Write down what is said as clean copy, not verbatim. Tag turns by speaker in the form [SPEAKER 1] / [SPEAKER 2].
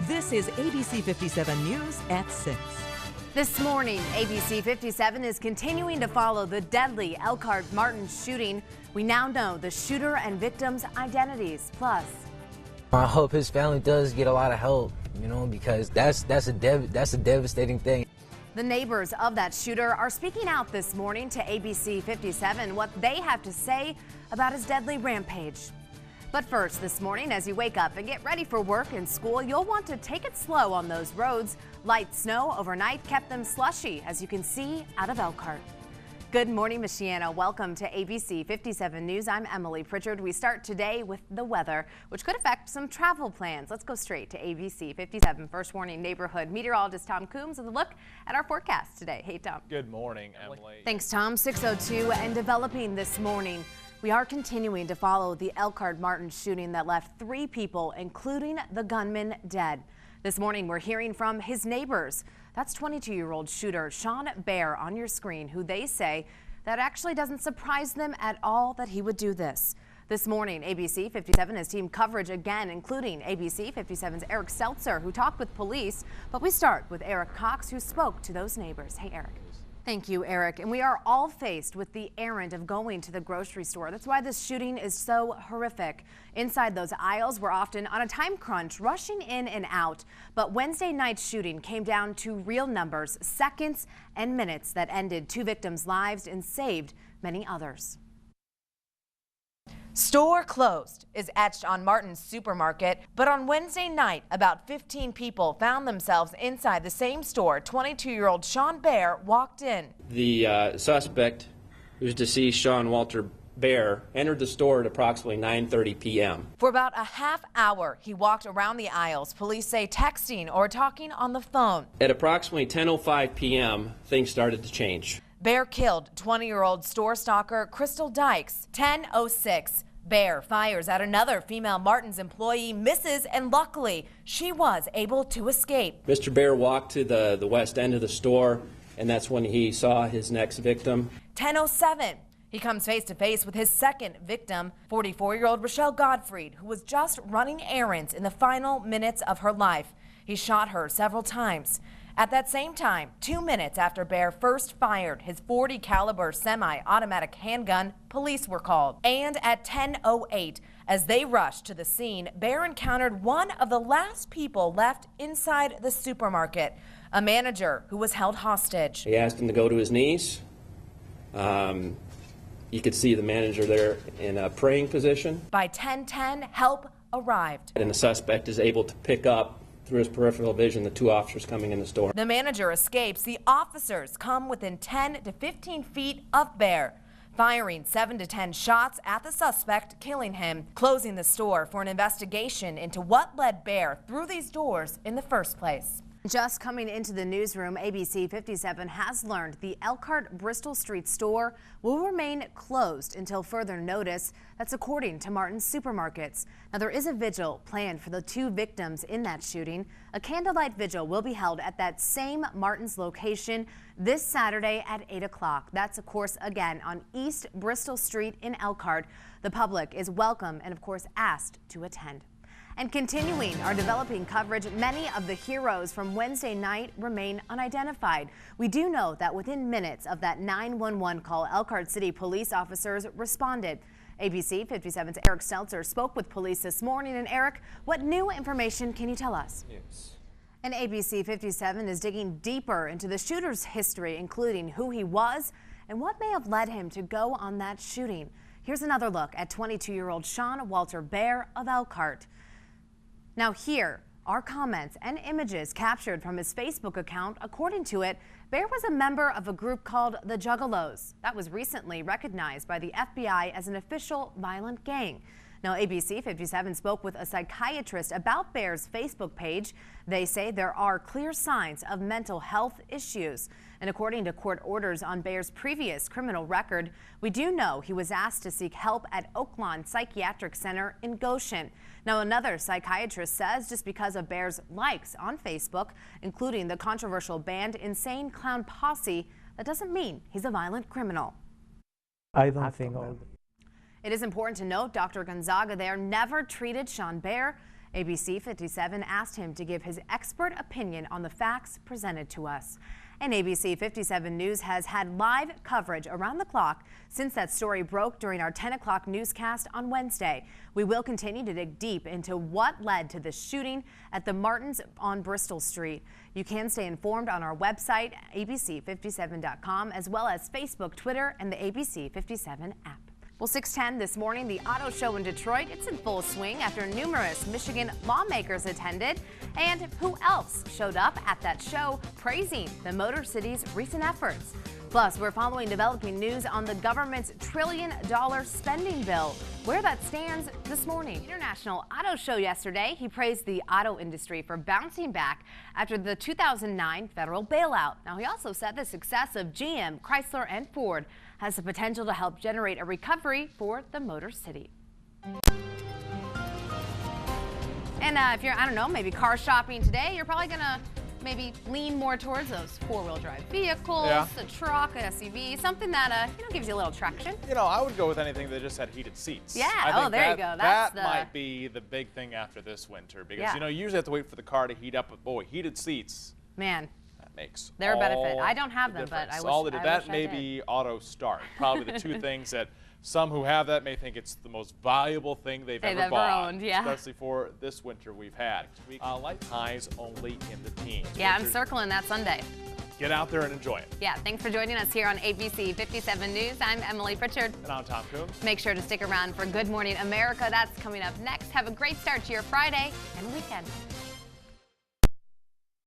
[SPEAKER 1] This is ABC 57 News at 6.
[SPEAKER 2] This morning, ABC 57 is continuing to follow the deadly Elkhart Martin shooting. We now know the shooter and victims' identities. Plus,
[SPEAKER 3] I hope his family does get a lot of help, because that's a devastating thing.
[SPEAKER 2] the neighbors of that shooter are speaking out this morning to ABC 57 what they have to say about his deadly rampage. But first, this morning, as you wake up and get ready for work and school, you'll want to take it slow on those roads. Light snow overnight kept them slushy, as you can see out of Elkhart. Good morning, Michiana. Welcome to ABC 57 News. I'm Emily Pritchard. We start today with the weather, which could affect some travel plans. Let's go straight to ABC 57 First Warning Neighborhood meteorologist Tom Coombs with a look at our forecast today. Hey, Tom.
[SPEAKER 4] Good morning, Emily.
[SPEAKER 2] Thanks, Tom. 6:02 and developing this morning. We are continuing to follow the Elkhart Martin shooting that left 3 people, including the gunman, dead. This morning, we're hearing from his neighbors. That's 22-year-old shooter Sean Bear on your screen, who they say that actually doesn't surprise them at all that he would do this. This morning, ABC 57 has team coverage again, including ABC 57's Eric Seltzer, who talked with police. But we start with Eric Cox, who spoke to those neighbors. Hey, Eric. Thank you, Eric. And we are all faced with the errand of going to the grocery store. That's why this shooting is so horrific. Inside those aisles, we're often on a time crunch, rushing in and out. But Wednesday night's shooting came down to real numbers, seconds and minutes that ended 2 victims' lives and saved many others.
[SPEAKER 5] Store closed is etched on Martin's supermarket, but on Wednesday night, about 15 people found themselves inside the same store. 22-year-old Sean Bear walked in.
[SPEAKER 6] The suspect, who's deceased, Sean Walter Bear, entered the store at approximately 9:30 p.m.
[SPEAKER 5] For about a half hour, he walked around the aisles, police say, texting or talking on the phone.
[SPEAKER 6] At approximately 10:05 p.m., things started to change.
[SPEAKER 5] Bear killed 20-year-old store stalker Crystal Dykes. 10:06. Bear fires at another female Martin's employee, misses, and luckily she was able to escape.
[SPEAKER 6] Mr. Bear walked to the west end of the store, and that's when he saw his next victim.
[SPEAKER 5] 10:07. He comes face to face with his second victim, 44-year-old Rochelle Gottfried, who was just running errands in the final minutes of her life. He shot her several times. At that same time, 2 minutes after Bear first fired his .40 caliber semi-automatic handgun, police were called. And at 10:08, as they rushed to the scene, Bear encountered one of the last people left inside the supermarket, a manager who was held hostage.
[SPEAKER 6] He asked him to go to his knees. You could see the manager there in a praying position.
[SPEAKER 5] By 10:10, help arrived.
[SPEAKER 6] And the suspect is able to pick up through his peripheral vision the 2 officers coming in the store.
[SPEAKER 5] The manager escapes. The officers come within 10 to 15 feet of Bear, firing 7 to 10 shots at the suspect, killing him, closing the store for an investigation into what led Bear through these doors in the first place.
[SPEAKER 2] Just coming into the newsroom, ABC 57 has learned the Elkhart Bristol Street store will remain closed until further notice. That's according to Martin's Supermarkets. Now, there is a vigil planned for the 2 victims in that shooting. A candlelight vigil will be held at that same Martin's location this Saturday at 8 o'clock. That's, of course, again on East Bristol Street in Elkhart. The public is welcome and, of course, asked to attend. And continuing our developing coverage, many of the heroes from Wednesday night remain unidentified. We do know that within minutes of that 911 call, Elkhart City police officers responded. ABC 57's Eric Seltzer spoke with police this morning. And Eric, what new information can you tell us?
[SPEAKER 4] Yes.
[SPEAKER 2] And ABC 57 is digging deeper into the shooter's history, including who he was and what may have led him to go on that shooting. Here's another look at 22-year-old Sean Walter Bear of Elkhart. Now here are comments and images captured from his Facebook account. According to it, Bear was a member of a group called the Juggalos that was recently recognized by the FBI as an official violent gang. Now, ABC 57 spoke with a psychiatrist about Bear's Facebook page. They say there are clear signs of mental health issues. And according to court orders on Bear's previous criminal record, we do know he was asked to seek help at Oaklawn Psychiatric Center in Goshen. Now, another psychiatrist says just because of Bear's likes on Facebook, including the controversial band Insane Clown Posse, that doesn't mean he's a violent criminal.
[SPEAKER 7] I don't think all.
[SPEAKER 2] It is important to note Dr. Gonzaga there never treated Sean Bear ABC 57 asked him to give his expert opinion on the facts presented to us. And ABC 57 News has had live coverage around the clock since that story broke during our 10 o'clock newscast on Wednesday. We will continue to dig deep into what led to the shooting at the Martins on Bristol Street. You can stay informed on our website, abc57.com, as well as Facebook, Twitter, and the ABC 57 app. Well, 6:10 this morning, the auto show in Detroit, it's in full swing after numerous Michigan lawmakers attended. And who else showed up at that show praising the Motor City's recent efforts? Plus, we're following developing news on the government's $1 trillion spending bill, where that stands this morning. International Auto Show yesterday, he praised the auto industry for bouncing back after the 2009 federal bailout. Now, he also said the success of GM, Chrysler, and Ford has the potential to help generate a recovery for the Motor City. And if you're, I don't know, maybe car shopping today, you're probably going to maybe lean more towards those four-wheel drive vehicles, a truck, an SUV, something that gives you a little traction.
[SPEAKER 4] I would go with anything that just had heated seats.
[SPEAKER 2] Yeah,
[SPEAKER 4] I think
[SPEAKER 2] there you go.
[SPEAKER 4] That might be the big thing after this winter because, you usually have to wait for the car to heat up, but boy, heated seats.
[SPEAKER 2] Man.
[SPEAKER 4] Makes
[SPEAKER 2] they're a benefit. I don't have them, but I wish
[SPEAKER 4] that may be auto start. Probably the two things that some who have that may think it's the most valuable thing they've ever bought,
[SPEAKER 2] owned, yeah.
[SPEAKER 4] Especially for this winter we've had. Light highs only in the teens.
[SPEAKER 2] Yeah, I'm circling that Sunday.
[SPEAKER 4] Get out there and enjoy it.
[SPEAKER 2] Yeah, thanks for joining us here on ABC 57 News. I'm Emily Pritchard.
[SPEAKER 4] And I'm Tom Coombs.
[SPEAKER 2] Make sure to stick around for Good Morning America. That's coming up next. Have a great start to your Friday and weekend.